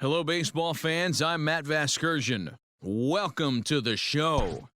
Hello, baseball fans. I'm Matt Vasgersian. Welcome to the show.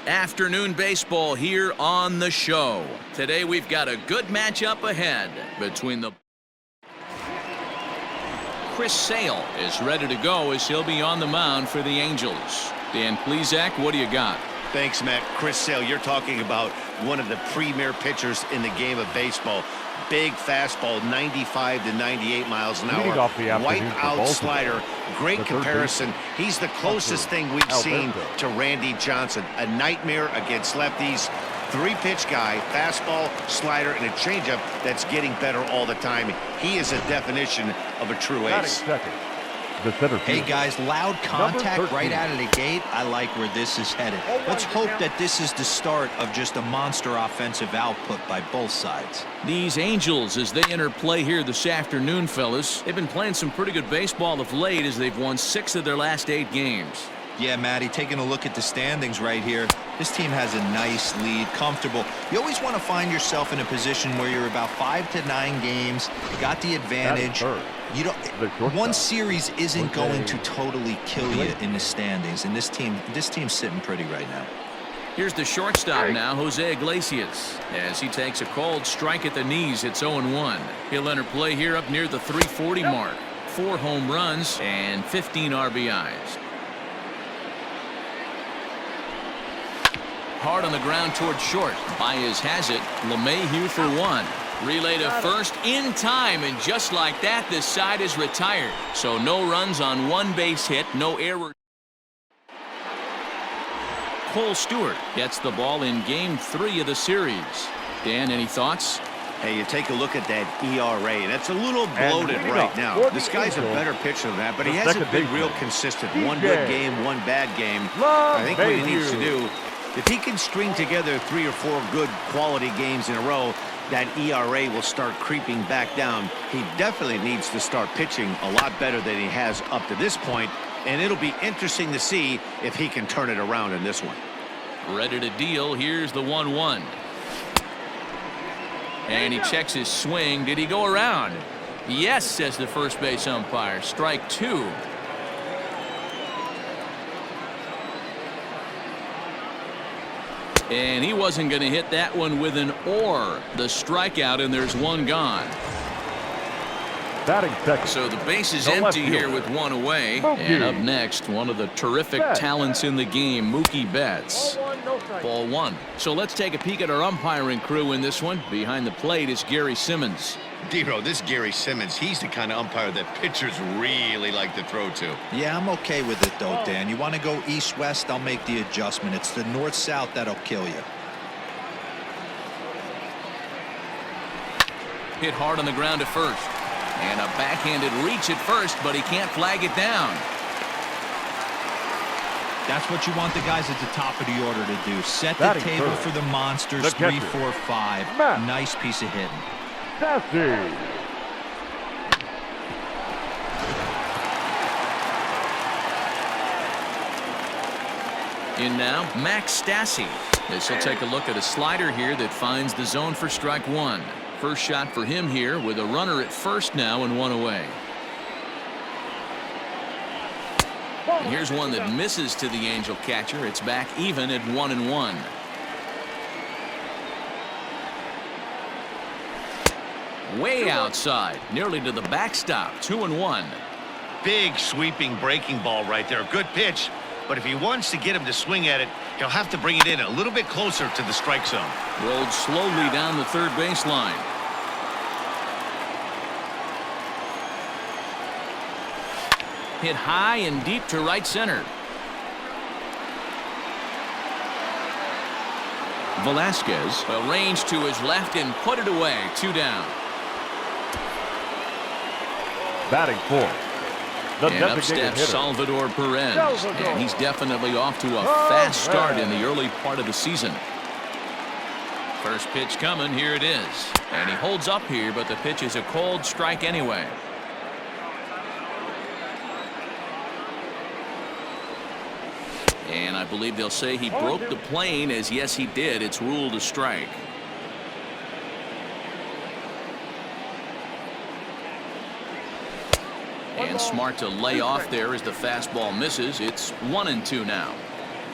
Afternoon baseball here on the show. Today we've got a good matchup ahead between the... Chris Sale is ready to go as he'll be on the mound for the Angels. Dan Plesac, what do you got? Thanks, Matt. Chris Sale, you're talking about one of the premier pitchers in the game of baseball. Big fastball, 95 to 98 miles an hour. White out slider. Great comparison. He's the closest thing we've seen to Randy Johnson. A nightmare against lefties. Three-pitch guy, fastball, slider, and a changeup that's getting better all the time. He is a definition of a true ace. Hey guys, loud contact right out of the gate. I like where this is headed. Let's hope that this is the start of just a monster offensive output by both sides. These Angels, as they enter play here this afternoon, fellas, they've been playing some pretty good baseball of late as they've won 6 of their last 8 games. Yeah, Matty, taking a look at the standings right here. This team has a nice lead, comfortable. You always want to find yourself in a position where you're about 5 to 9 games, got the advantage. You don't. One series isn't going to totally kill you in the standings, and this team's sitting pretty right now. Here's the shortstop now, Jose Iglesias, as he takes a cold strike at the knees. It's 0-1. He'll enter play here up near the 340 mark. 4 home runs and 15 RBIs. Hard on the ground towards short. Baez has it. LeMahieu for 1. Relay to first in time, and just like that, this side is retired. So no runs on 1 base hit, no error. Cole Stewart gets the ball in game 3 of the series. Dan, any thoughts? Hey, you take a look at that ERA, and it's a little bloated right now. This guy's a better pitcher than that, but he hasn't been real consistent. One good game, one bad game. I think what he needs to do, if he can string together 3 or 4 good quality games in a row, that ERA will start creeping back down. He definitely needs to start pitching a lot better than he has up to this point, and it'll be interesting to see if he can turn it around in this one. Ready to deal. Here's the 1-1. And he checks his swing. Did he go around? Yes, says the first base umpire. Strike 2. And he wasn't going to hit that one with an or. The strikeout, and there's 1 gone. So the base is empty here with 1 away. And up next, one of the terrific talents in the game, Mookie Betts. Ball 1. So let's take a peek at our umpiring crew in this one. Behind the plate is Gary Simmons. Dero, this Gary Simmons, he's the kind of umpire that pitchers really like to throw to. Yeah, I'm okay with it, though, Dan. You want to go east-west, I'll make the adjustment. It's the north-south that'll kill you. Hit hard on the ground at first. And a backhanded reach at first, but he can't flag it down. That's what you want the guys at the top of the order to do. Set the table for the monsters. 3, 4, 5. Nice piece of hitting. In now, Max Stassi. This will take a look at a slider here that finds the zone for strike 1. First shot for him here with a runner at first now and 1 away. And here's one that misses to the Angel catcher. It's back even at 1-1. Way outside, nearly to the backstop. 2-1. Big sweeping breaking ball right there. Good pitch. But if he wants to get him to swing at it, he'll have to bring it in a little bit closer to the strike zone. Rolled slowly down the third baseline. Hit high and deep to right center. Velasquez arranged to his left and put it away. 2 down. Batting 4. And up steps Salvador Perez. And he's definitely off to a fast start in the early part of the season. First pitch coming. Here it is. And he holds up here, but the pitch is a cold strike anyway. And I believe they'll say he broke the plane, as yes, he did. It's ruled a strike. And smart to lay off there as the fastball misses. It's 1-2 now.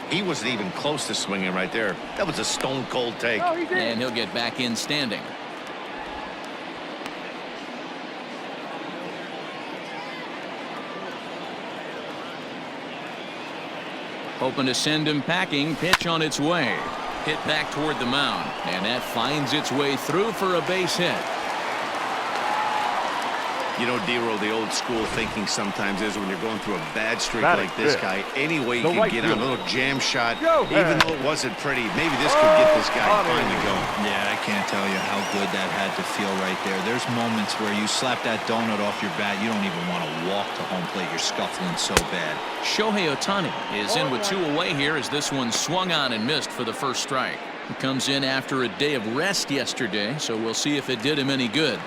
He wasn't even close to swinging right there. That was a stone cold take. And he'll get back in standing. Hoping to send him packing. Pitch on its way. Hit back toward the mound. And that finds its way through for a base hit. You know, Dero, the old school thinking sometimes is when you're going through a bad streak like this guy, any way you can get on a little jam shot, even though it wasn't pretty, maybe this could get this guy finally going. Yeah, I can't tell you how good that had to feel right there. There's moments where you slap that donut off your bat, you don't even want to walk to home plate. You're scuffling so bad. Shohei Ohtani is in with 2 away here as this one swung on and missed for the first strike. He comes in after a day of rest yesterday, so we'll see if it did him any good.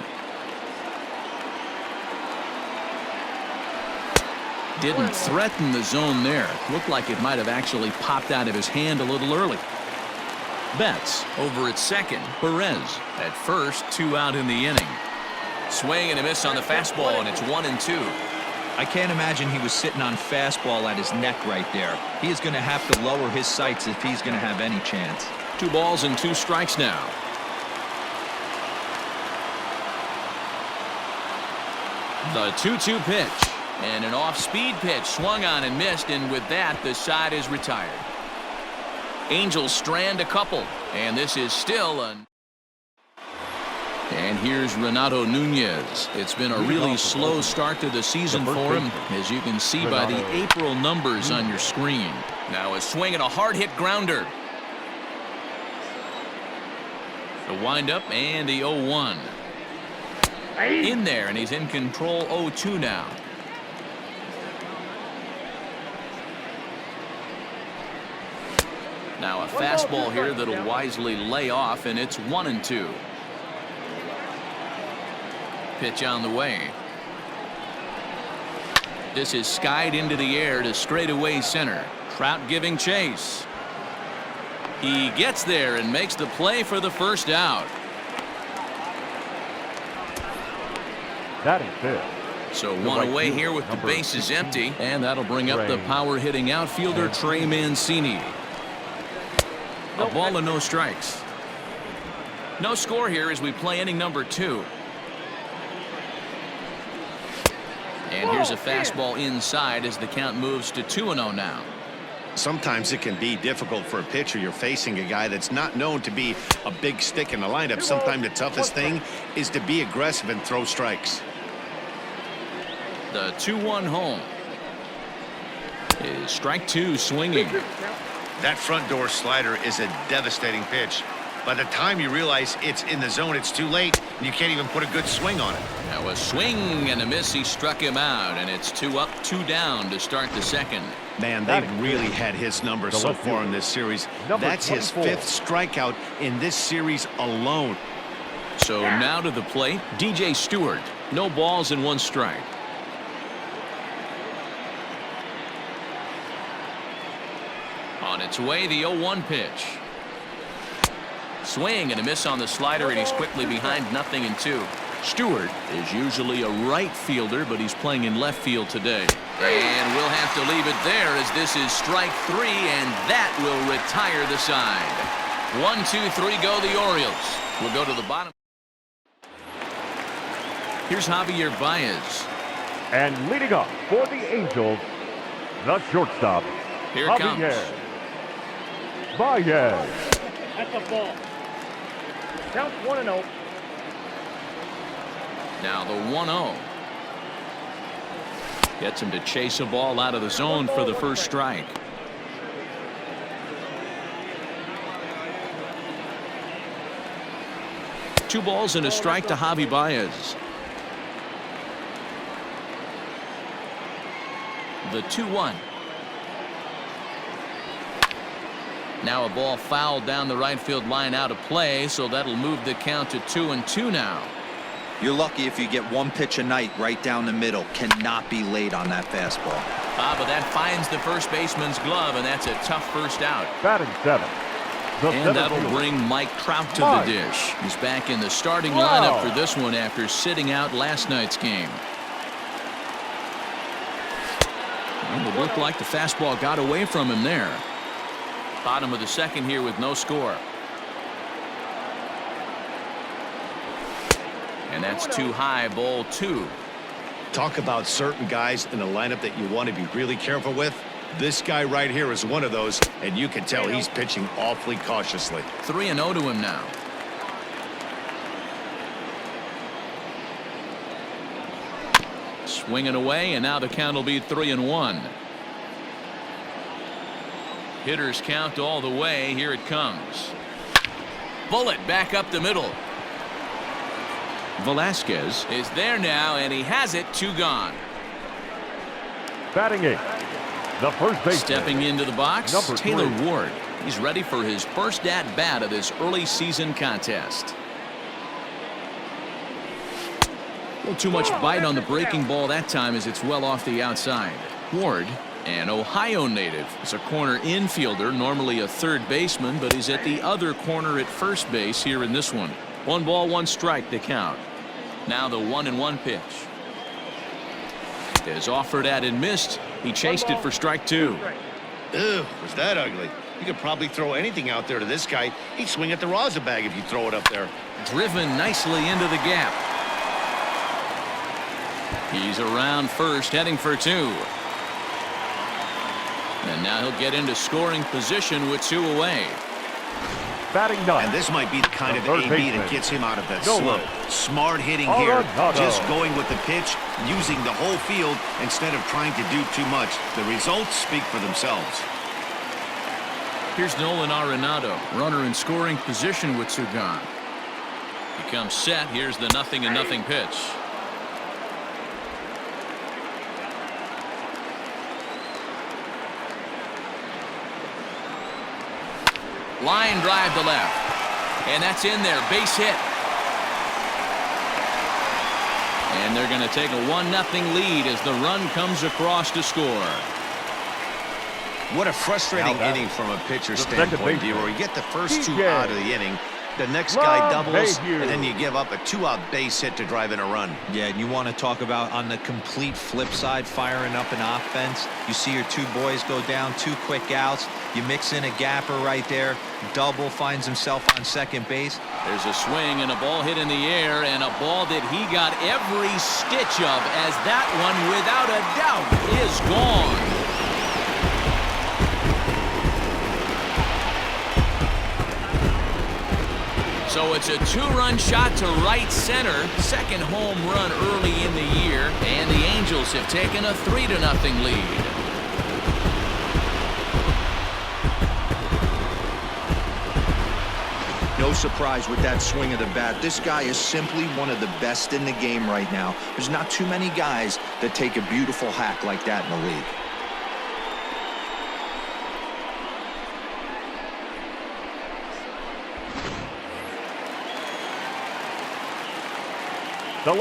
Didn't threaten the zone there. Looked like it might have actually popped out of his hand a little early. Betts over at second. Perez at first. 2 out in the inning. Swing and a miss on the fastball, and it's 1-2. I can't imagine he was sitting on fastball at his neck right there. He is going to have to lower his sights if he's going to have any chance. 2 balls and 2 strikes now. The 2-2 pitch. And an off-speed pitch swung on and missed, and with that, the side is retired. Angels strand a couple, and this is still a... And here's Renato Nunez. It's been a really slow start to the season for him, as you can see by the April numbers on your screen. Now a swing and a hard-hit grounder. The windup and the 0-1. In there, and he's in control. 0-2 now. Now a fastball here that'll wisely lay off, and it's 1-2. Pitch on the way. This is skied into the air to straightaway center. Trout giving chase. He gets there and makes the play for the first out. That is it. So one away here with the bases empty, and that'll bring up the power hitting outfielder Trey Mancini. A ball and no strikes. No score here as we play inning number 2. And here's a fastball inside as the count moves to 2-0 now. Sometimes it can be difficult for a pitcher. You're facing a guy that's not known to be a big stick in the lineup. Sometimes the toughest thing is to be aggressive and throw strikes. The 2-1 home is strike 2 swinging. That front door slider is a devastating pitch. By the time you realize it's in the zone, it's too late, and you can't even put a good swing on it. Now a swing and a miss. He struck him out, and it's 2 up, 2 down to start the second. Man, they've really had his number so far in this series. That's his 5th strikeout in this series alone. So now to the plate, DJ Stewart. No balls and 1 strike. On its way, the 0-1 pitch. Swing and a miss on the slider, and he's quickly behind 0-2. Stewart is usually a right fielder, but he's playing in left field today. And we'll have to leave it there as this is strike 3, and that will retire the side. 1, 2, 3 go the Orioles. We'll go to the bottom. Here's Javier Baez. And leading up for the Angels, the shortstop, Here it comes. Baez. That's a ball. Count 1-0. Now the 1-0. Gets him to chase a ball out of the zone for the first strike. Two balls and a strike to Javi Baez. The 2-1. Now a ball fouled down the right field line out of play, so that'll move the count to 2-2 now. You're lucky if you get 1 pitch a night right down the middle. Cannot be late on that fastball. But that finds the first baseman's glove, and that's a tough first out. Batting 7. And that'll bring Mike Trout to the dish. He's back in the starting lineup for this one after sitting out last night's game. And it looked like the fastball got away from him there. Bottom of the second here with no score. And that's too high, ball 2. Talk about certain guys in the lineup that you want to be really careful with. This guy right here is one of those, and you can tell he's pitching awfully cautiously. 3-0 to him now. Swinging away, and now the count will be 3-1. Hitters count all the way. Here it comes. Bullet back up the middle. Velasquez is there now, and he has it. 2 gone. Batting 8. The first base. Stepping into the box, Number 3. Taylor Ward. He's ready for his first at-bat of this early season contest. A little too much bite on the breaking ball that time as it's well off the outside. Ward, an Ohio native, is a corner infielder, normally a third baseman, but he's at the other corner at first base here in this one. 1 ball, 1 strike to count. Now the 1-1 pitch is offered at and missed. He chased it for strike 2. Ew, was that ugly? You could probably throw anything out there to this guy. He'd swing at the rosin bag if you throw it up there. Driven nicely into the gap. He's around first, heading for 2. And now he'll get into scoring position with 2 away. Batting 9. And this might be the kind of AB that gets him out of that slump. Smart hitting here, just going with the pitch, using the whole field instead of trying to do too much. The results speak for themselves. Here's Nolan Arenado, runner in scoring position with 2 gone. He comes set. Here's the 0-0 pitch. Line drive to left. And that's in there. Base hit. And they're going to take a 1-0 lead as the run comes across to score. What a frustrating inning from a pitcher's standpoint, D-Roy. You get the first 2 out of the inning. The next guy doubles, and then you give up a 2-out base hit to drive in a run. Yeah, and you want to talk about on the complete flip side, firing up an offense. You see your 2 boys go down, 2 quick outs. You mix in a gapper right there. Double finds himself on second base. There's a swing and a ball hit in the air, and a ball that he got every stitch of, as that one, without a doubt, is gone. So it's a 2-run shot to right center. Second home run early in the year. And the Angels have taken a 3-0 lead. No surprise with that swing of the bat. This guy is simply one of the best in the game right now. There's not too many guys that take a beautiful hack like that in the league.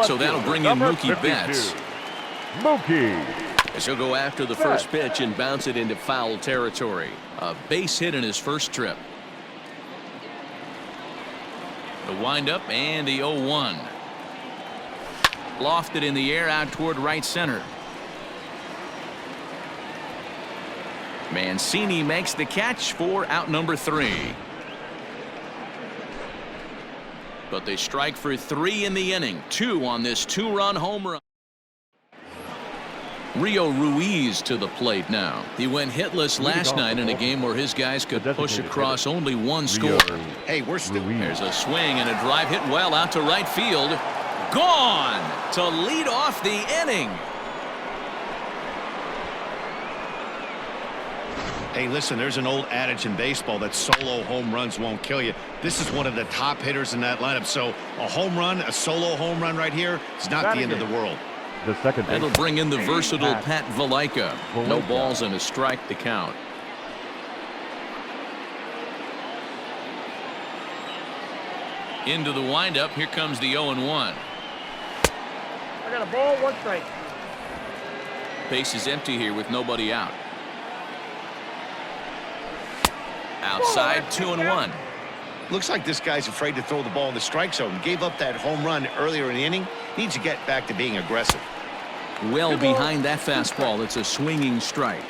So that'll bring in Mookie Betts. Mookie. As he'll go after the first pitch and bounce it into foul territory. A base hit in his first trip. The windup and the 0-1. Lofted in the air out toward right center. Mancini makes the catch for out number 3. But they strike for 3 in the inning. 2 on this 2-run home run. Rio Ruiz to the plate now. He went hitless last night in a game where his guys could push across only 1 score. Hey, we're still. There's a swing and a drive hit well out to right field. Gone to lead off the inning. Hey, listen, there's an old adage in baseball that solo home runs won't kill you. This is one of the top hitters in that lineup. So a home run, a solo home run right here, it's not the end of the world. The second That'll bring in the versatile Pat Valaika. No balls and a strike to count. Into the windup. Here comes the 0-1. I got a ball, 1 strike. Base is empty here with nobody out. Outside, 2-1. Looks like this guy's afraid to throw the ball in the strike zone. Gave up that home run earlier in the inning. Needs to get back to being aggressive. Well behind that fastball. It's a swinging strike.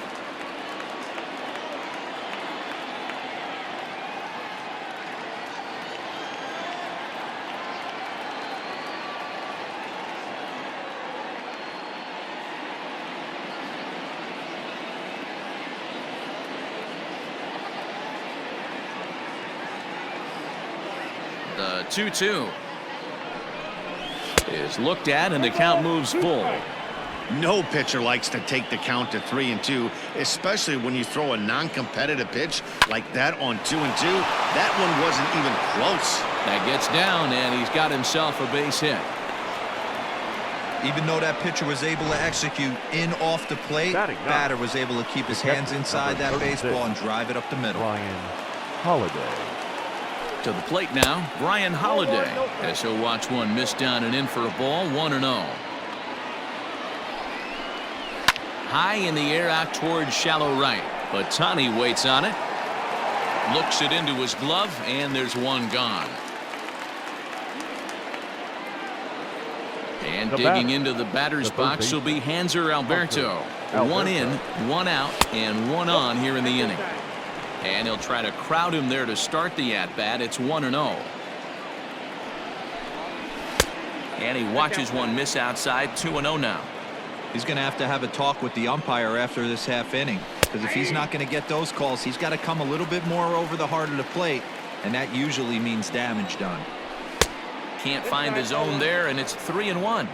The 2-2 is looked at, and the count moves full. No pitcher likes to take the count to 3-2, especially when you throw a non-competitive pitch like that on 2-2. That one wasn't even close. That gets down, and he's got himself a base hit. Even though that pitcher was able to execute in off the plate, batter was able to keep his hands inside that baseball and drive it up the middle. Brian Holiday. To the plate now, Brian Holiday, as he'll watch one miss down and in for a ball. 1-0. High in the air out towards shallow right. But Tani waits on it. Looks it into his glove, and there's one gone. And digging into the batter's box will be Hanser Alberto. One in, one out, and one on here in the inning. And he'll try to crowd him there to start the at-bat. It's 1-0. And he watches one miss outside. 2-0 now. He's going to have a talk with the umpire after this half inning, because if he's not going to get those calls, he's got to come a little bit more over the heart of the plate, and that usually means damage done. Can't find the zone there, and it's 3-1.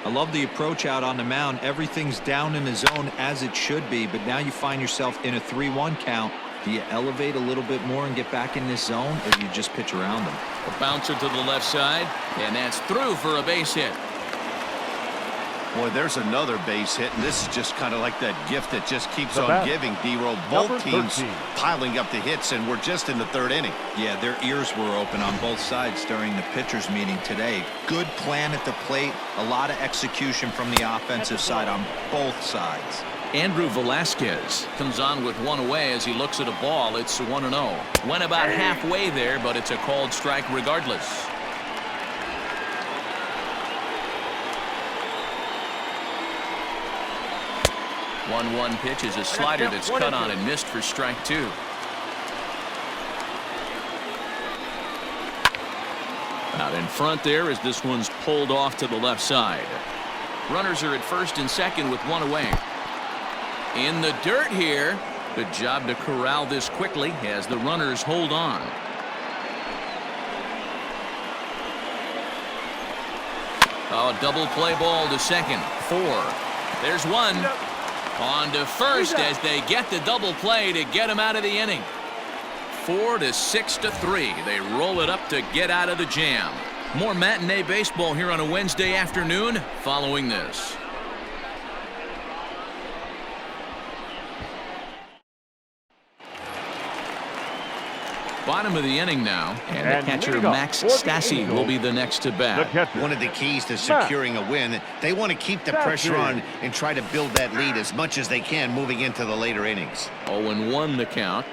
I love the approach out on the mound. Everything's down in the zone as it should be, but now you find yourself in a 3-1 count. Do you elevate a little bit more and get back in this zone, or do you just pitch around them? A bouncer to the left side, and that's through for a base hit. Boy, there's another base hit, and this is just kind of like that gift that just keeps on giving, D-Roll. Both teams piling up the hits, and we're just in the third inning. Yeah, their ears were open on both sides during the pitchers meeting today. Good plan at the plate, a lot of execution from the offensive side on both sides. Andrew Velasquez comes on with one away as he looks at a ball. It's 1-0. Went about halfway there, but it's a called strike regardless. One pitch is a slider that's cut on and missed for strike 2. Out in front there as this one's pulled off to the left side. Runners are at first and second with one away. In the dirt here. Good job to corral this quickly as the runners hold on. Oh, double play ball to second. 4. There's one. On to first as they get the double play to get him out of the inning. 4-6-3. They roll it up to get out of the jam. More matinee baseball here on a Wednesday afternoon following this. Bottom of the inning now, and the catcher Max Stassi will be the next to bat. One of the keys to securing a win, they want to keep the pressure on and try to build that lead as much as they can moving into the later innings. 0-1 the count.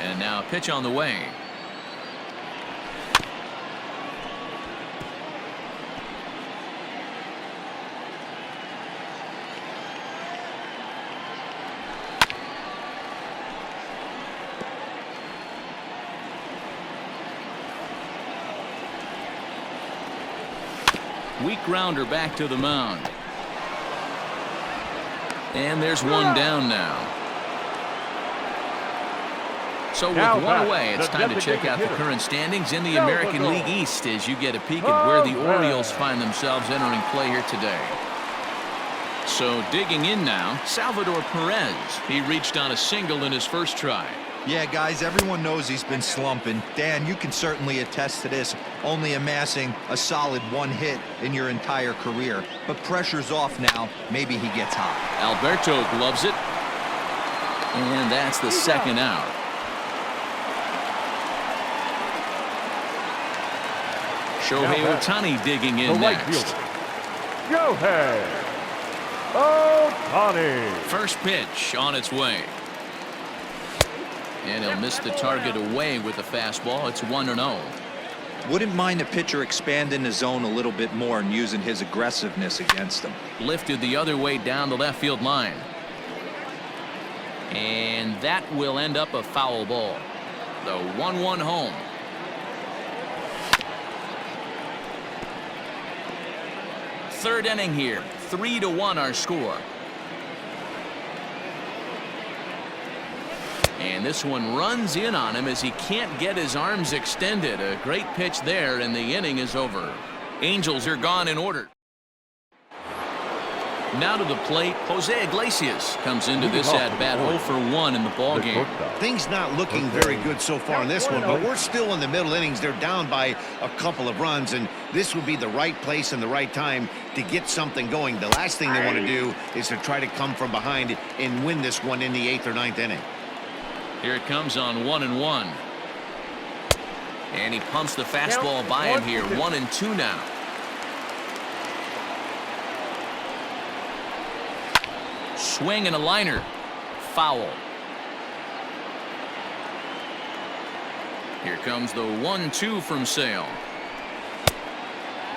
And now a pitch on the way. Weak grounder back to the mound. And there's one down now. So with one away, it's time to check out the current standings in the American League East as you get a peek at where the Orioles find themselves entering play here today. So digging in now, Salvador Perez. He reached on a single in his first try. Yeah, guys, everyone knows he's been slumping. Dan, you can certainly attest to this, only amassing a solid 1 hit in your entire career. But pressure's off now. Maybe he gets hot. Alberto gloves it. And that's the second out. Shohei Ohtani digging in next. Shohei Ohtani. First pitch on its way. And he'll miss the target away with the fastball. It's 1-0. Wouldn't mind a pitcher expanding the zone a little bit more and using his aggressiveness against them. Lifted the other way down the left field line. And that will end up a foul ball. The 1-1 home. Third inning here. 3-1 our score. And this one runs in on him as he can't get his arms extended. A great pitch there, and the inning is over. Angels are gone in order. Now to the plate, Jose Iglesias comes into this at-bat 0 for 1 in the ballgame. Things not looking very good so far in this one, but we're still in the middle innings. They're down by a couple of runs, and this would be the right place and the right time to get something going. The last thing they want to do is to try to come from behind and win this one in the 8th or 9th inning. Here it comes on 1-1. And he pumps the fastball by him here. 1-2 now. Swing and a liner. Foul. Here comes the 1-2 from Sale.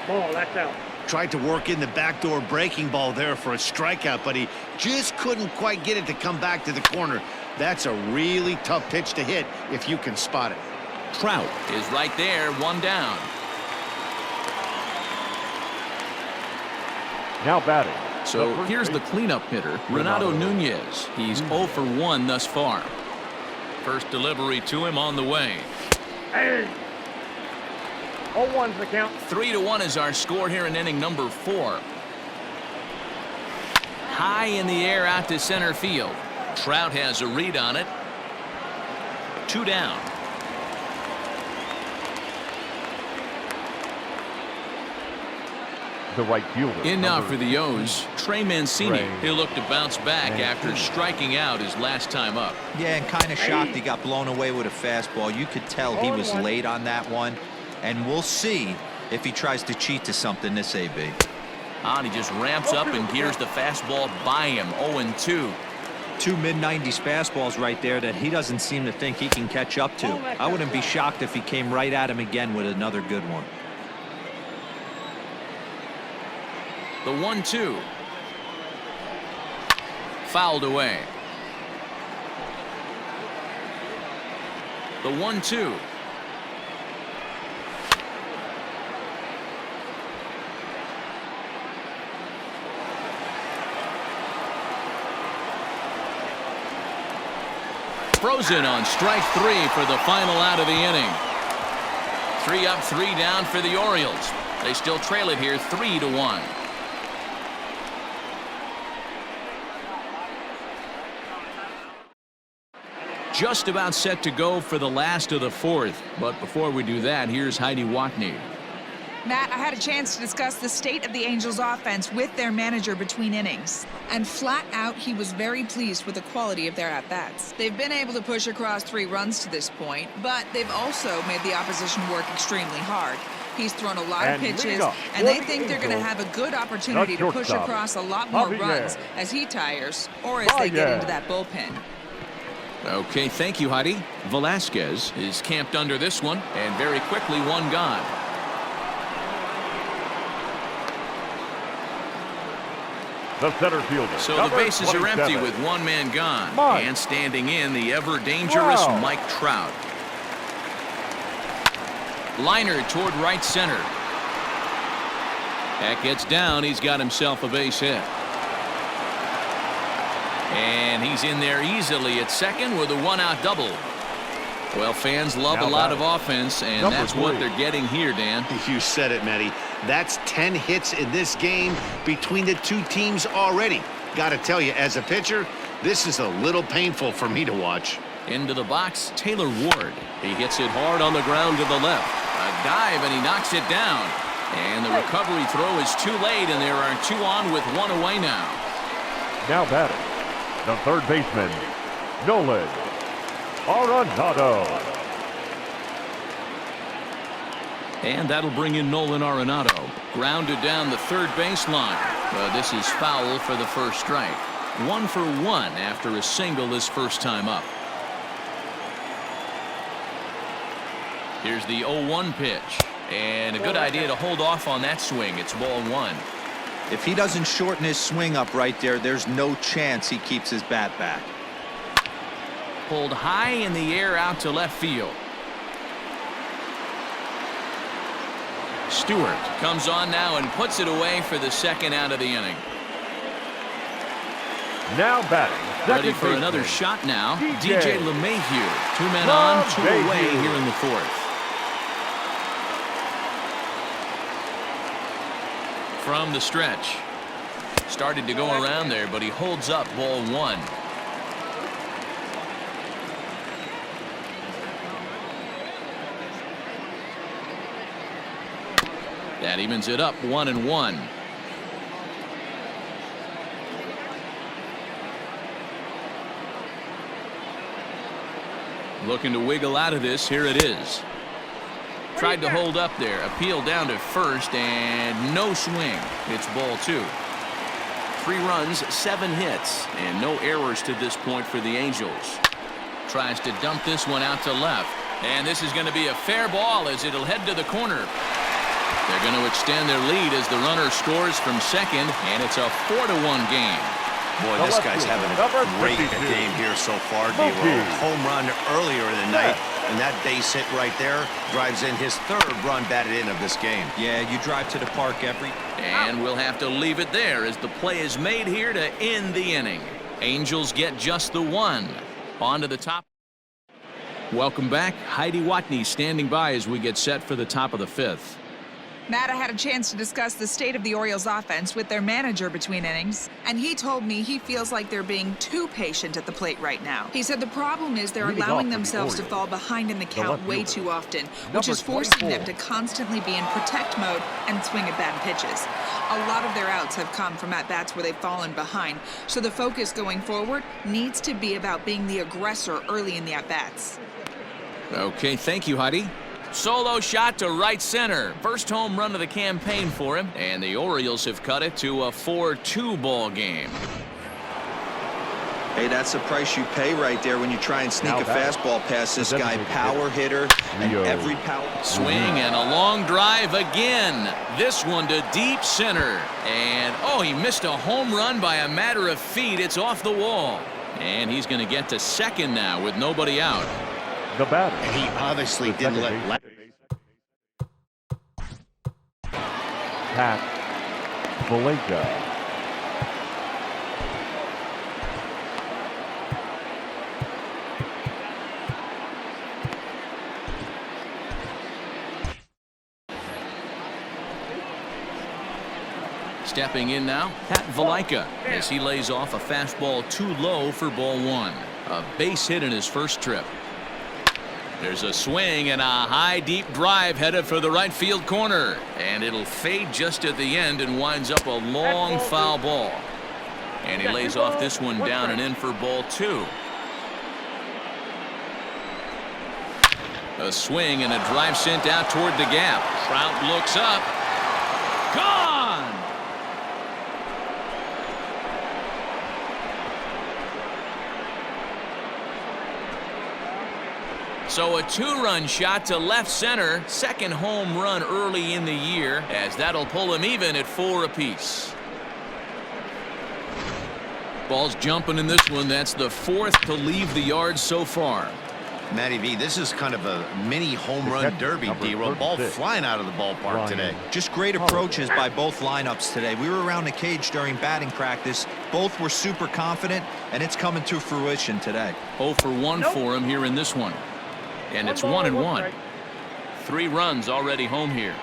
Ball, that's out. Tried to work in the backdoor breaking ball there for a strikeout, but he just couldn't quite get it to come back to the corner. That's a really tough pitch to hit if you can spot it. Trout is right there, 1 down. Now batting. So here's the cleanup hitter, Renato Nunez. He's 0 for 1 thus far. First delivery to him on the way. Hey. 0-1's the count. 3-1 is our score here in inning number 4. High in the air out to center field. Trout has a read on it. 2 down. The right fielder. In now for the O's, Trey Mancini. He'll look to bounce back after striking out his last time up. Yeah, and kind of shocked he got blown away with a fastball. You could tell he was late on that one. And we'll see if he tries to cheat to something this AB. And he just ramps up and gears the fastball by him. 0-2. 2 mid-90s fastballs right there that he doesn't seem to think he can catch up to. I wouldn't be shocked if he came right at him again with another good one. The 1-2. Fouled away. The 1-2. Frozen on strike 3 for the final out of the inning. 3 up, 3 down for the Orioles. They still trail it here 3-1. Just about set to go for the last of the 4th. But before we do that, here's Heidi Watney. Matt, I had a chance to discuss the state of the Angels offense with their manager between innings. And flat out, he was very pleased with the quality of their at-bats. They've been able to push across 3 runs to this point, but they've also made the opposition work extremely hard. He's thrown a lot of pitches, and they think they're going to have a good opportunity to push across a lot more runs as he tires or as they get into that bullpen. Okay, thank you, Heidi. Velasquez is camped under this one, and very quickly 1 gone. The center fielder. So the bases are empty with 1 man gone. And standing in, the ever-dangerous Mike Trout. Liner toward right center. That gets down. He's got himself a base hit. And he's in there easily at second with a 1-out double. Well, fans love a lot of offense, and that's what they're getting here, Dan. You said it, Matty. That's 10 hits in this game between the 2 teams already. Got to tell you, as a pitcher, this is a little painful for me to watch. Into the box, Taylor Ward. He hits it hard on the ground to the left. A dive, and he knocks it down. And the recovery throw is too late, and there are 2 on with 1 away now. Now batting, the third baseman, Nolan Arenado. And that'll bring in Nolan Arenado. Grounded down the third baseline. But this is foul for the first strike. 1 for 1 after a single his first time up. Here's the 0-1 pitch. And a good idea to hold off on that swing. It's ball 1. If he doesn't shorten his swing up right there, there's no chance he keeps his bat back. Pulled high in the air out to left field. Stewart comes on now and puts it away for the second out of the inning. Now batting, ready for another shot now. DJ LeMahieu. 2 men on, 2 away here in the 4th. From the stretch. Started to go around there, but he holds up ball 1. That evens it up 1-1. Looking to wiggle out of this. Here it is. Tried to hold up there. Appeal down to first, and no swing. It's ball 2. 3 runs, 7 hits, and no errors to this point for the Angels. Tries to dump this one out to left. And this is going to be a fair ball as it'll head to the corner. They're going to extend their lead as the runner scores from second, and it's a 4-1 game. Boy, this guy's having a great game here so far, D-Roll. Home run earlier in the night, and that base hit right there drives in his 3rd run batted in of this game. Yeah, you drive to the park every... And we'll have to leave it there as the play is made here to end the inning. Angels get just the 1. On to the top. Welcome back. Heidi Watney standing by as we get set for the top of the 5th. Matt, I had a chance to discuss the state of the Orioles offense with their manager between innings, and he told me he feels like they're being too patient at the plate right now. He said the problem is they're allowing themselves to fall behind in the count way too often, which is forcing them to constantly be in protect mode and swing at bad pitches. A lot of their outs have come from at-bats where they've fallen behind, so the focus going forward needs to be about being the aggressor early in the at-bats. Okay, thank you, Heidi. Solo shot to right center. First home run of the campaign for him, and the Orioles have cut it to a 4-2 ball game. Hey, that's the price you pay right there when you try and sneak a fastball past this guy. Power hitter, and every power... Swing and a long drive again. This one to deep center. And, oh, he missed a home run by a matter of feet. It's off the wall. And he's going to get to second now with nobody out. The batter. And he obviously didn't let... Pat Valenka. Stepping in now, Pat Valenka, as he lays off a fastball too low for ball 1. A base hit in his first trip. There's a swing and a high deep drive headed for the right field corner, and it'll fade just at the end and winds up a long foul ball. And he lays off this one down and in for ball 2. A swing and a drive sent out toward the gap. Trout looks up. Gone! So a 2-run shot to left center. Second home run early in the year, as that'll pull him even at 4 apiece. Ball's jumping in this one. That's the 4th to leave the yard so far. Matty V, this is kind of a mini home run derby, D-Roll. Ball flying out of the ballpark today. Just great approaches by both lineups today. We were around the cage during batting practice. Both were super confident, and it's coming to fruition today. 0 for 1 for him here in this one. And it's 1-1. 3 runs already home here.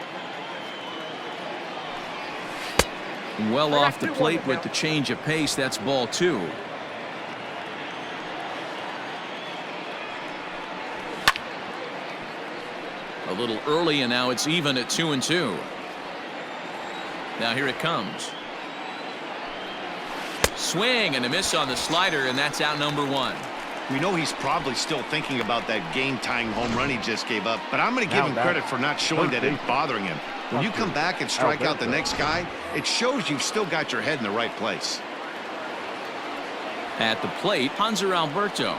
Well off the plate with the change of pace. That's ball 2. A little early, and now it's even at 2-2. Now here it comes. Swing and a miss on the slider, and that's out number 1. We know he's probably still thinking about that game-tying home run he just gave up, but I'm going to give him credit for not showing that it's bothering him. When you come back and strike out the next guy, it shows you've still got your head in the right place. At the plate, Hanser Alberto.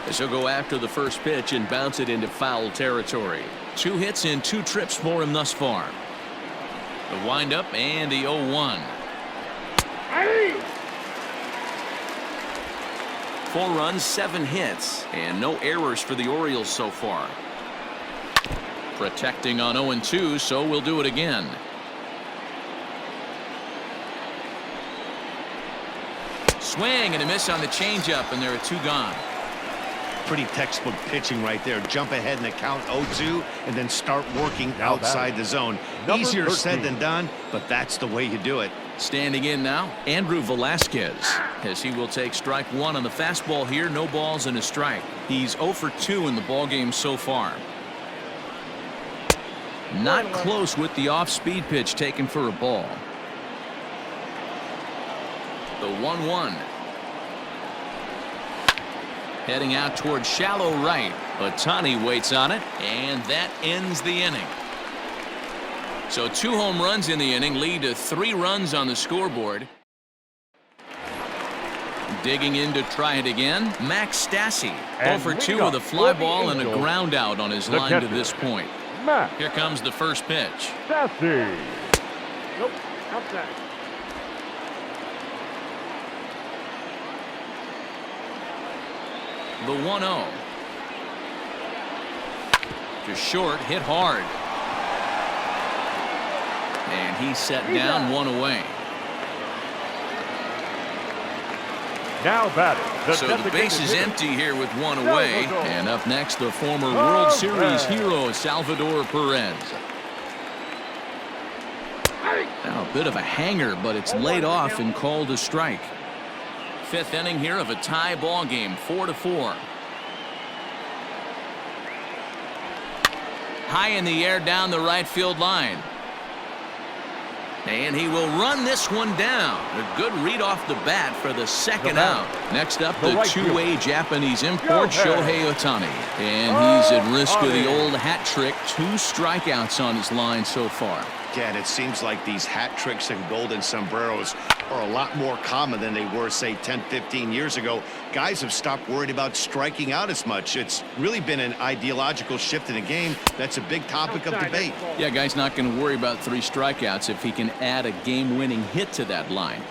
As he'll go after the first pitch and bounce it into foul territory. 2 hits in 2 trips for him thus far. The windup and the 0-1. 4 runs, 7 hits, and no errors for the Orioles so far. Protecting on 0-2, so we'll do it again. Swing and a miss on the changeup, and there are 2 gone. Pretty textbook pitching right there. Jump ahead in the count 0-2 and then start working outside the zone. Easier said than done, but that's the way you do it. Standing in now, Andrew Velasquez, as he will take strike 1 on the fastball here. No balls and a strike. He's 0 for 2 in the ballgame so far. Not close with the off-speed pitch taken for a ball. The 1-1. Heading out towards shallow right. Ohtani waits on it, and that ends the inning. So 2 home runs in the inning lead to 3 runs on the scoreboard. digging in to try it again. Max Stassi, 0 for 2 with a fly ball and a ground out on his line to this point. Here comes the first pitch. Stassi. Nope, outside. The 1-0. To short, hit hard. And he's set down, one away. Now batting. So the base is empty here with one away. And up next, the former World Series hero, Salvador Perez. Now a bit of a hanger, but it's laid off and called a strike. Fifth inning here of a tie ball game, 4-4. High in the air down the right field line. And he will run this one down. A good read off the bat for the second out. Next up, the two-way Japanese import, Shohei Ohtani. And he's at risk of the old hat trick. 2 strikeouts on his line so far. Again, it seems like these hat tricks and golden sombreros are a lot more common than they were, say, 10, 15 years ago. Guys have stopped worried about striking out as much. It's really been an ideological shift in the game. That's a big topic of debate. Yeah, guy's not going to worry about 3 strikeouts if he can add a game-winning hit to that line.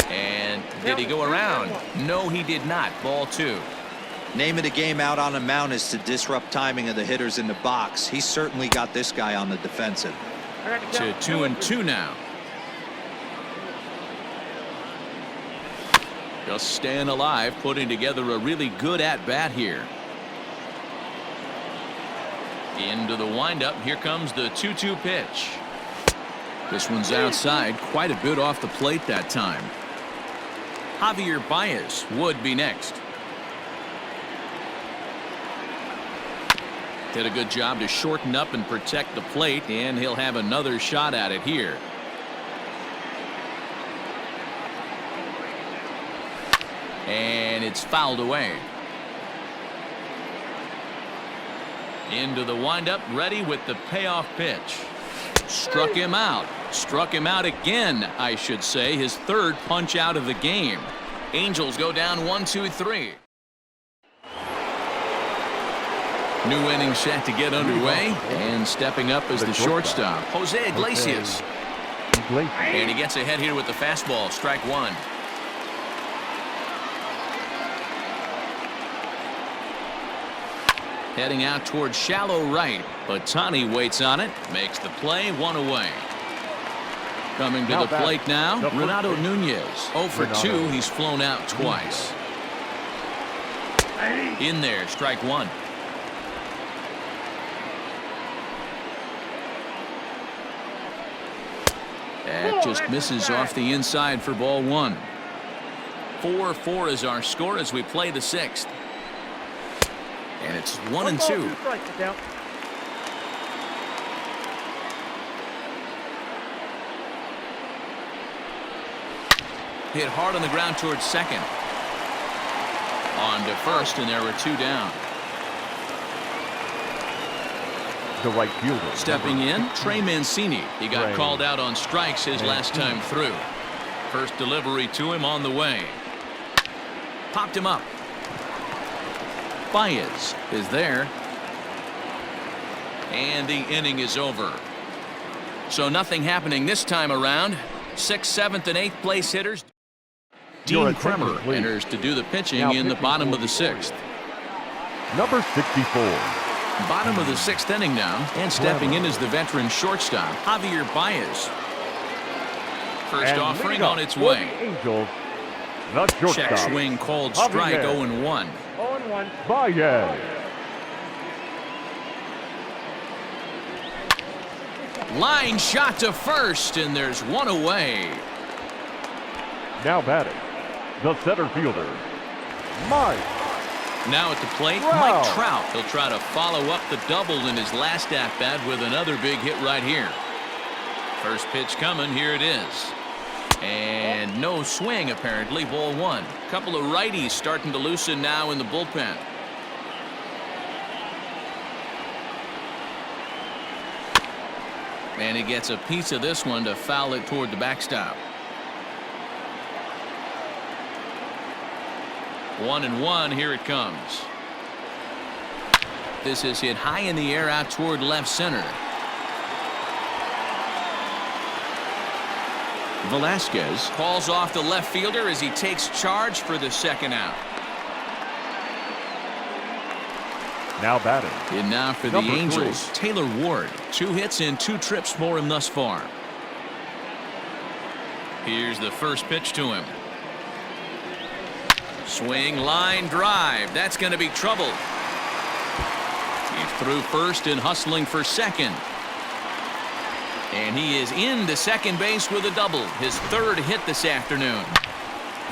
And did he go around? No, he did not. Ball 2. Name of the game out on the mound is to disrupt timing of the hitters in the box. He's certainly got this guy on the defensive. To 2-2 now. Just staying alive, putting together a really good at-bat here. Into the windup. Here comes the 2-2 pitch. This one's outside, quite a bit off the plate that time. Javier Baez would be next. Did a good job to shorten up and protect the plate, and he'll have another shot at it here. And it's fouled away. Into the windup, ready with the payoff pitch. Struck him out. Struck him out again, I should say. His 3rd punch out of the game. Angels go down 1-2-3. New inning set to get underway, and stepping up is the shortstop, Jose Iglesias. And he gets ahead here with the fastball, strike 1. Heading out towards shallow right, but Ohtani waits on it, makes the play, 1 away. Coming to the plate now, Renato Nunez. 0 for 2, he's flown out twice. In there, strike 1. That just misses off the inside for ball 1. 4-4 is our score as we play the 6th. And it's 1-2. Hit hard on the ground towards second. On to first, and there were 2 down. The right fielder. Stepping in, Trey Mancini. He got called out on strikes his last time through. First delivery to him on the way. Popped him up. Baez is there. And the inning is over. So nothing happening this time around. 6th, 7th, and 8th place hitters. Dean Kremer enters to do the pitching in the bottom of the 6th. Number 64. Bottom of the 6th inning now, and stepping in is the veteran shortstop, Javier Baez. First offering on its way. Angels, the shortstop. Check swing called strike, 0-1. 0-1. Baez. Line shot to first, and there's 1 away. Now batting, the center fielder, Mike. Now at the plate, Mike Trout. He'll try to follow up the double in his last at-bat with another big hit right here. First pitch coming, here it is. And no swing, apparently, ball 1. Couple of righties starting to loosen now in the bullpen. And he gets a piece of this one to foul it toward the backstop. 1-1. Here it comes. This is hit high in the air out toward left center. Velasquez calls off the left fielder as he takes charge for the second out. Now batting. And now for the Angels, Taylor Ward. 2 hits and 2 trips for him thus far. Here's the first pitch to him. Swing, line drive. That's going to be trouble. He's through first and hustling for second. And he is into second base with a double. His 3rd hit this afternoon.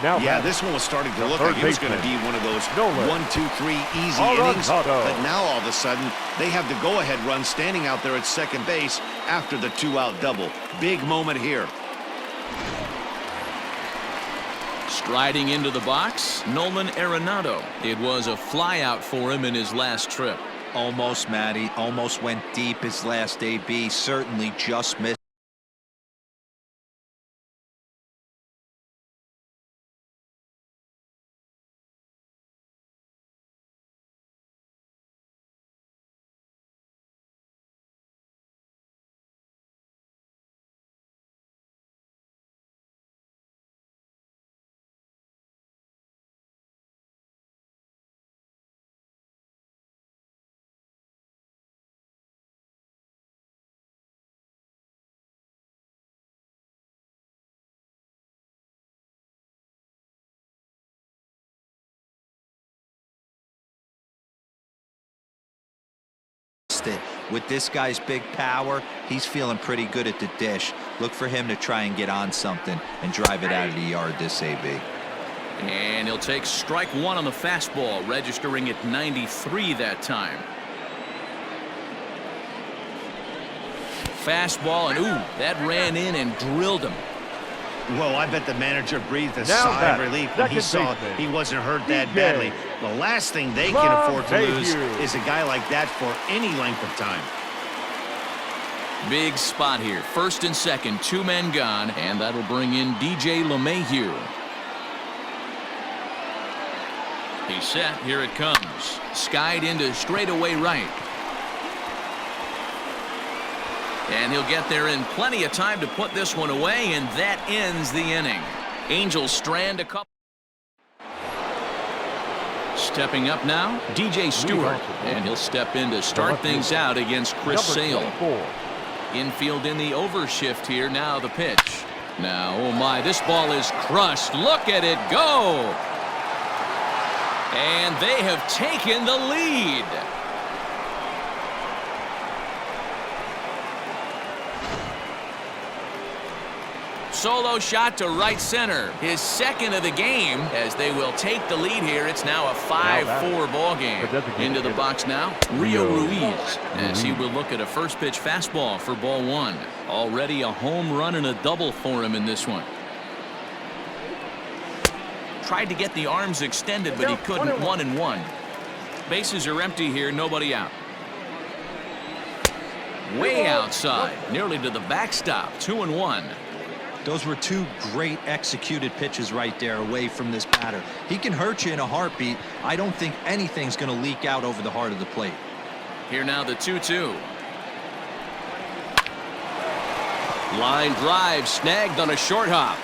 Now this one was starting to look like it was going to be one of those 1-2-3 easy innings. But now all of a sudden, they have the go-ahead run standing out there at second base after the 2-out double. Big moment here. Striding into the box, Nolan Arenado. It was a flyout for him in his last trip. Almost, Matty. Almost went deep his last AB. Certainly just missed. It. With this guy's big power, he's feeling pretty good at the dish. Look for him to try and get on something and drive it out of the yard this AB. And he'll take strike 1 on the fastball, registering at 93 that time. Fastball, and ooh, that ran in and drilled him. Well, I bet the manager breathed a sigh of relief when he saw he wasn't hurt that badly. The last thing they can afford to lose is a guy like that for any length of time. Big spot here. First and second, 2 men gone, and that'll bring in DJ LeMahieu. He's set. Here it comes. Skied into straightaway right. And he'll get there in plenty of time to put this one away, and that ends the inning. Angels strand a couple. Stepping up now, DJ Stewart, and he'll step in to start things out against Chris Sale. Infield in the overshift here. Now the pitch. Now, oh my, this ball is crushed. Look at it go. And they have taken the lead. Solo shot to right center. His second of the game as they will take the lead here. It's now a 5-4 ball game. Into the box now, Rio Ruiz, as he will look at a first pitch fastball for ball 1. Already a home run and a double for him in this one. Tried to get the arms extended, but he couldn't. 1-1. Bases are empty here. Nobody out. Way outside, nearly to the backstop. 2-1. Those were 2 great executed pitches right there away from this batter. He can hurt you in a heartbeat. I don't think anything's going to leak out over the heart of the plate. Here now the 2-2. Line drive snagged on a short hop.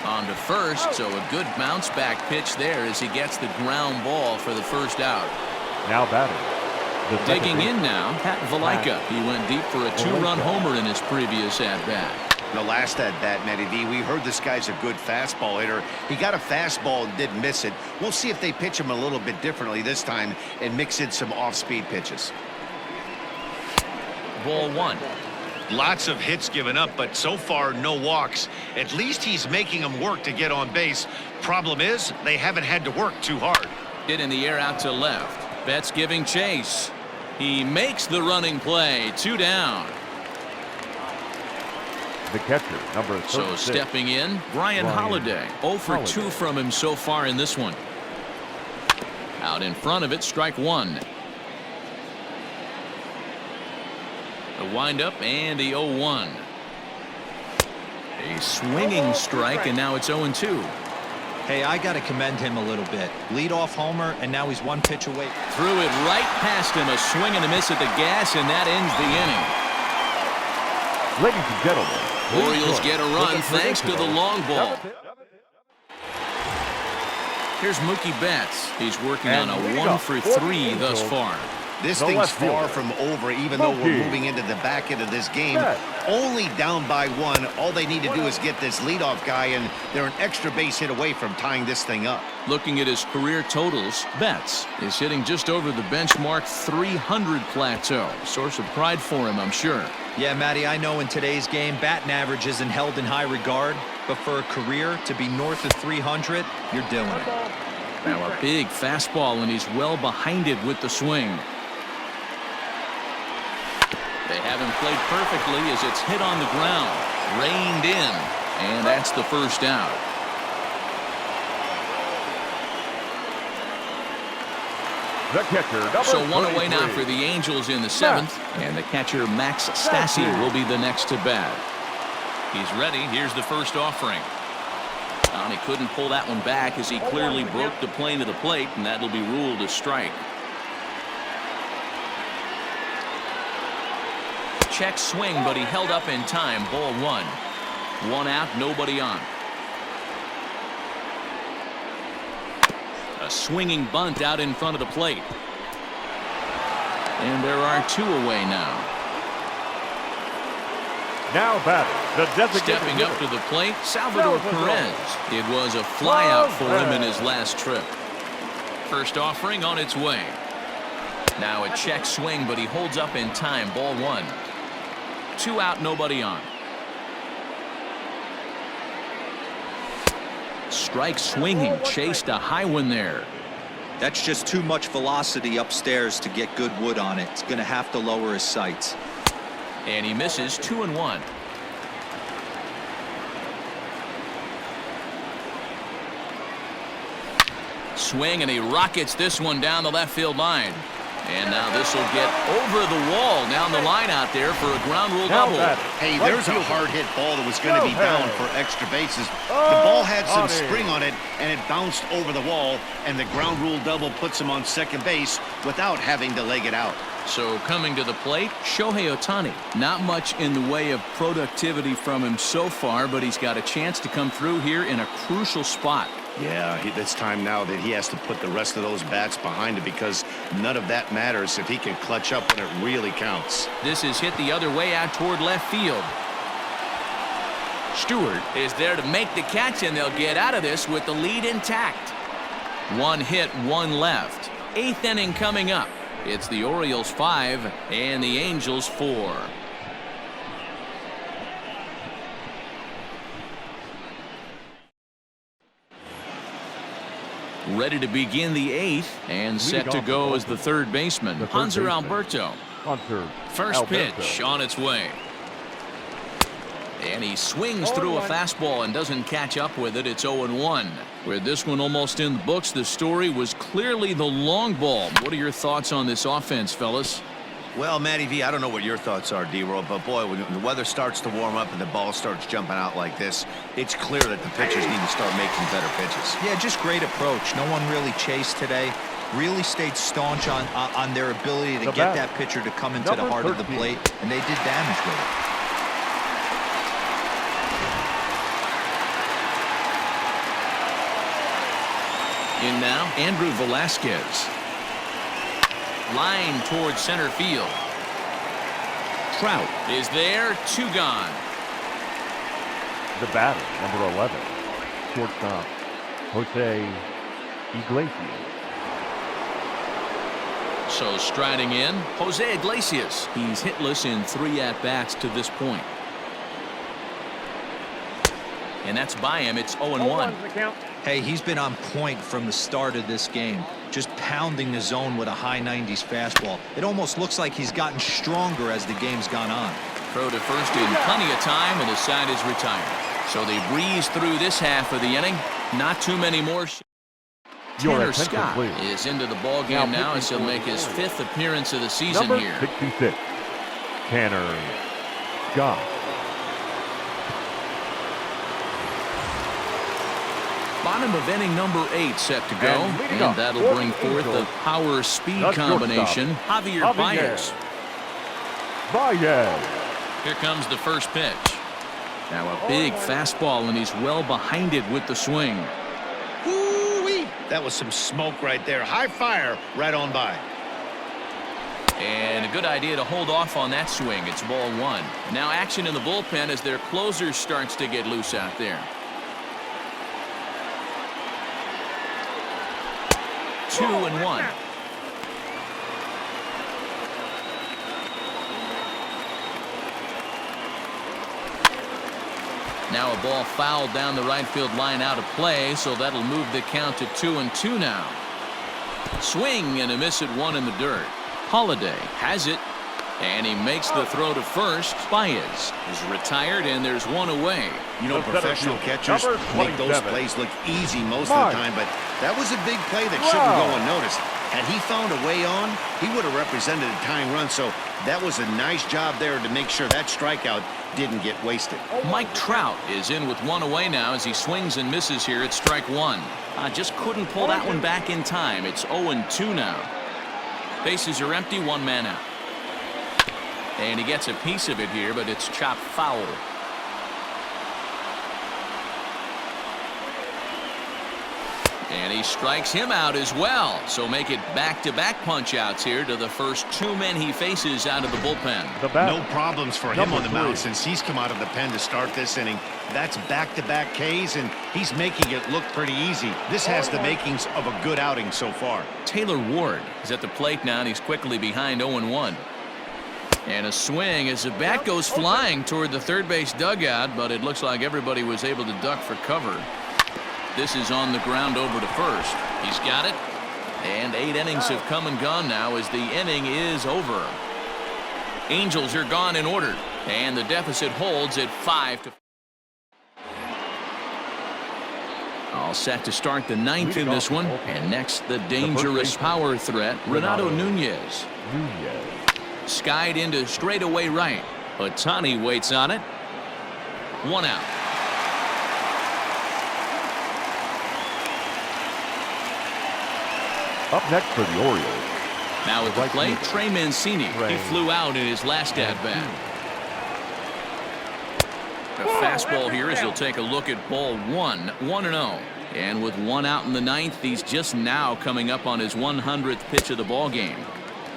On to first, so a good bounce back pitch there as he gets the ground ball for the first out. Now batting. Digging in now, Pat Valaika. He went deep for a 2-run homer in his previous at-bat. The last at-bat, Matty V, we heard this guy's a good fastball hitter. He got a fastball and didn't miss it. We'll see if they pitch him a little bit differently this time and mix in some off-speed pitches. Ball 1. Lots of hits given up, but so far no walks. At least he's making them work to get on base. Problem is, they haven't had to work too hard. Hit in the air out to left. Betts giving chase. He makes the running play. 2 down. The catcher, number 36. So stepping in, Brian Holiday. 0 for 2 from him so far in this one. Out in front of it, strike 1. A windup and the 0-1. A swinging strike, and now it's 0-2. Hey, I got to commend him a little bit. Lead-off homer, and now he's one pitch away. Threw it right past him, a swing and a miss at the gas, and that ends the inning. Ladies and gentlemen, Orioles get a run thanks to the long ball. Here's Mookie Betts. He's working on a 1-for-3 thus far. This thing's far from over, even though we're moving into the back end of this game. Only down by 1. All they need to do is get this leadoff guy, and they're an extra base hit away from tying this thing up. Looking at his career totals, Betts is hitting just over the benchmark 300 plateau. Source of pride for him, I'm sure. Yeah, Matty, I know in today's game, batting average isn't held in high regard, but for a career to be north of 300, you're doing it. Now a big fastball, and he's well behind it with the swing. They have him played perfectly as it's hit on the ground, reined in, and that's the first out. The catcher, number So one away 23. now for the Angels in the 7th, and the catcher Max Stassi will be the next to bat. He's ready. Here's the first offering. And he couldn't pull that one back as he clearly broke the plane of the plate, and that'll be ruled a strike. Check swing, but he held up in time. Ball 1. 1 out, nobody on. A swinging bunt out in front of the plate. And there are 2 away now. Now batting, the designated Stepping up to the plate, Salvador Perez. It was a flyout for him in his last trip. First offering on its way. Now a check swing, but he holds up in time. Ball 1. 2 out, nobody on. Strike swinging, chased a high one there. That's just too much velocity upstairs to get good wood on it. It's going to have to lower his sights. And he misses. 2-1. Swing, and he rockets this one down the left field line. And now this will get over the wall down the line out there for a ground rule double. Hey, there's a hard hit ball that was going to be bound for extra bases. The ball had some spring on it, and it bounced over the wall, and the ground rule double puts him on second base without having to leg it out. So coming to the plate, Shohei Ohtani. Not much in the way of productivity from him so far, but he's got a chance to come through here in a crucial spot. Yeah, it's time now that he has to put the rest of those bats behind him, because none of that matters if he can clutch up when it really counts. This is hit the other way out toward left field. Stewart is there to make the catch, and they'll get out of this with the lead intact. 1 hit, 1 left. 8th inning coming up. It's the Orioles 5 and the Angels 4. Ready to begin the 8th and set to go as the third baseman, Hanser Alberto. First pitch on its way. And he swings through a fastball and doesn't catch up with it. It's 0-1. With this one almost in the books, the story was clearly the long ball. What are your thoughts on this offense, fellas? Well, Matty V, I don't know what your thoughts are, D-Roll, but boy, when the weather starts to warm up and the ball starts jumping out like this, it's clear that the pitchers need to start making better pitches. Yeah, just great approach. No one really chased today. Really stayed staunch on their ability to get that pitcher to come into the heart of the plate, and they did damage with it. In now, Andrew Velasquez. Line towards center field. Trout is there. 2 gone. The batter, number 11, shortstop, Jose Iglesias. So striding in, Jose Iglesias. He's hitless in 3 at-bats to this point. And that's by him. It's 0-1. Hey, he's been on point from the start of this game, just pounding the zone with a high 90s fastball. It almost looks like he's gotten stronger as the game's gone on. Throw to first in plenty of time, and the side is retired. So they breeze through this half of the inning. Not too many more. Tanner Scott is into the ball game now as he'll make his 5th appearance of the season here. Number 66, Tanner Scott. Bottom of inning number 8 set to go, and that'll bring forth the power-speed combination, Javier Baez. Here comes the first pitch. Now a big fastball, and he's well behind it with the swing. Woo-wee! That was some smoke right there. High fire right on by. And a good idea to hold off on that swing. It's ball 1. Now action in the bullpen as their closer starts to get loose out there. 2-1. Now a ball fouled down the right field line out of play, so that'll move the count to 2-2 now. Swing and a miss at 1 in the dirt. Holiday has it, and he makes the throw to first. Baez is retired, and there's 1 away. You know, professional catchers make those plays look easy most of the time, but that was a big play that shouldn't go unnoticed. Had he found a way on, he would have represented a tying run, so that was a nice job there to make sure that strikeout didn't get wasted. Mike Trout is in with 1 away now as he swings and misses here at strike 1. Just couldn't pull that one back in time. It's 0-2 now. Bases are empty, 1 man out. And he gets a piece of it here, but it's chopped foul. And he strikes him out as well. So make it back-to-back punch-outs here to the first 2 men he faces out of the bullpen. No problems for him on the mound since he's come out of the pen to start this inning. That's back-to-back Ks, and he's making it look pretty easy. This has the makings of a good outing so far. Taylor Ward is at the plate now, and he's quickly behind 0-1. And a swing as the bat goes flying toward the third base dugout, but it looks like everybody was able to duck for cover. This is on the ground over to first. He's got it. And 8 innings have come and gone now as the inning is over. Angels are gone in order, and the deficit holds at 5-4. All set to start the 9th in this one. And next, the dangerous power threat, Renato Nunez. Skied into straightaway right. Ohtani waits on it. 1 out. Up next for the Orioles. Now at the plate, Trey Mancini. He flew out in his last at-bat. A fastball here as he'll take a look at ball 1, 1-0. And with 1 out in the 9th, he's just now coming up on his 100th pitch of the ball game.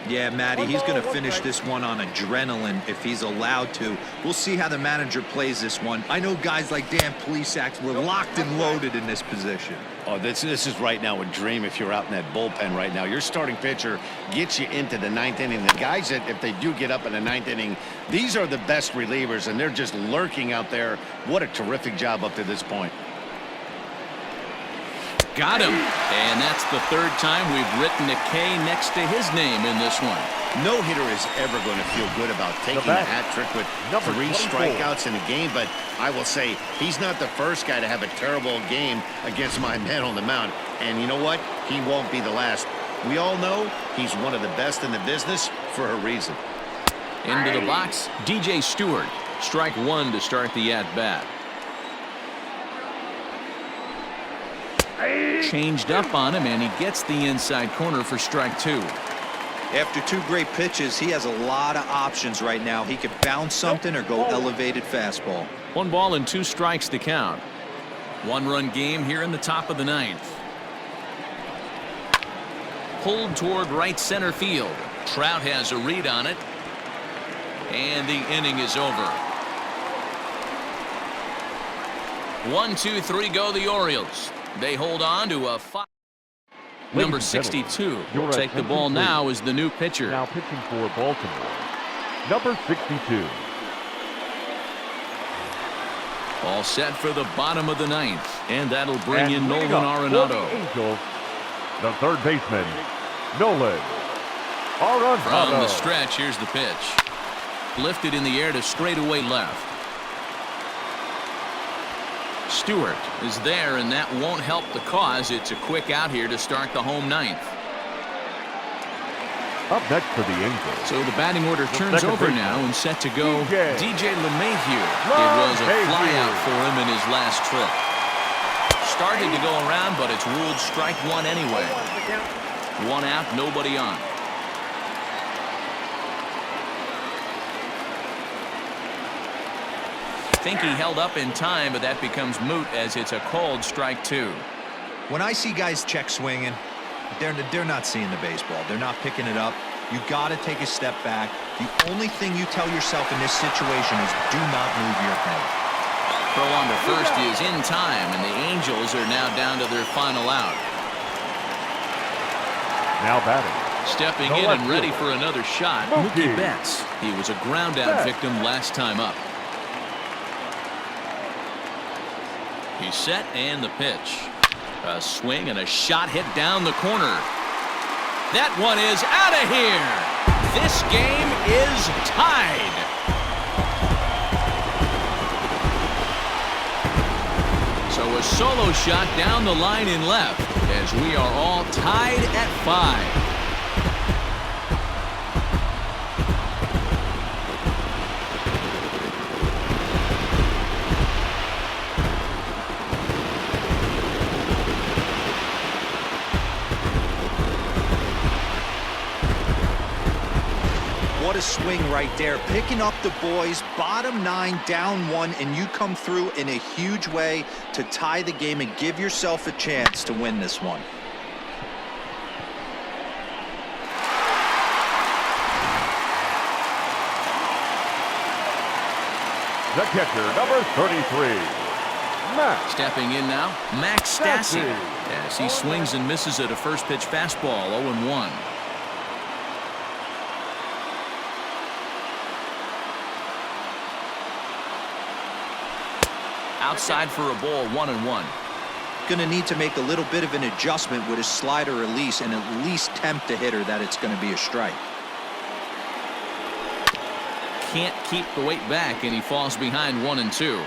Yeah, Matty, he's going to finish this one on adrenaline if he's allowed to. We'll see how the manager plays this one. I know guys like Dan Plesac were locked and loaded in this position. Oh, this is right now a dream if you're out in that bullpen right now. Your starting pitcher gets you into the 9th inning. The guys that, if they do get up in the 9th inning, these are the best relievers, and they're just lurking out there. What a terrific job up to this point. Got him. And that's the 3rd time we've written a K next to his name in this one. No hitter is ever going to feel good about taking a hat trick with 3 strikeouts in a game, but I will say he's not the first guy to have a terrible game against my man on the mound. And you know what? He won't be the last. We all know he's one of the best in the business for a reason. Into the box, DJ Stewart. Strike 1 to start the at-bat. Changed up on him, and he gets the inside corner for strike 2. After 2 great pitches, he has a lot of options right now. He could bounce something or go elevated fastball. 1 ball and 2 strikes to count. 1-run game here in the top of the 9th. Pulled toward right center field. Trout has a read on it. And the inning is over. 1, 2, 3 go the Orioles. They hold on to a 5. Number 62 will take the ball now as the new pitcher. Now pitching for Baltimore, number 62. All set for the bottom of the 9th, and that'll bring in Nolan Arenado. Angels, the 3rd baseman, Nolan Arenado. From the stretch, here's the pitch. Lifted in the air to straightaway left. Stewart is there, and that won't help the cause. It's a quick out here to start the home 9th. Up next for the Angels. So the batting order turns over now and set to go. DJ LeMahieu. It was a flyout for him in his last trip. started to go around, but it's ruled strike one anyway. One out, nobody on. I think he held up in time, but that becomes moot as it's a called strike two. When I see guys check swinging, they're not seeing the baseball. They're not picking it up. You got to take a step back. The only thing you tell yourself in this situation is do not move your hand. Throw on to first is in time, and the Angels are now down to their final out. Now batting. Stepping in and ready for another shot, Mookie Betts. He was a ground out victim last time up. He's set and the pitch. A swing and a shot hit down the corner. That one is out of here. This game is tied. So a solo shot down the line in left as we are all tied at 5. What a swing right there, picking up the boys, bottom 9, down 1, and you come through in a huge way to tie the game and give yourself a chance to win this one. The catcher, number 33, Max. Stepping in now, Max Stassi, as he swings and misses at a first pitch fastball, 0-1. Outside for a ball, 1-1. Going to need to make a little bit of an adjustment with his slider release and at least tempt the hitter that it's going to be a strike. Can't keep the weight back, and he falls behind 1 and 2.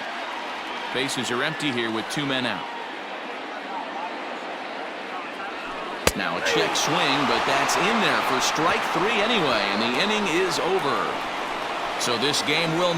Bases are empty here with 2 men out. Now a check swing, but that's in there for strike 3 anyway, and the inning is over. So this game will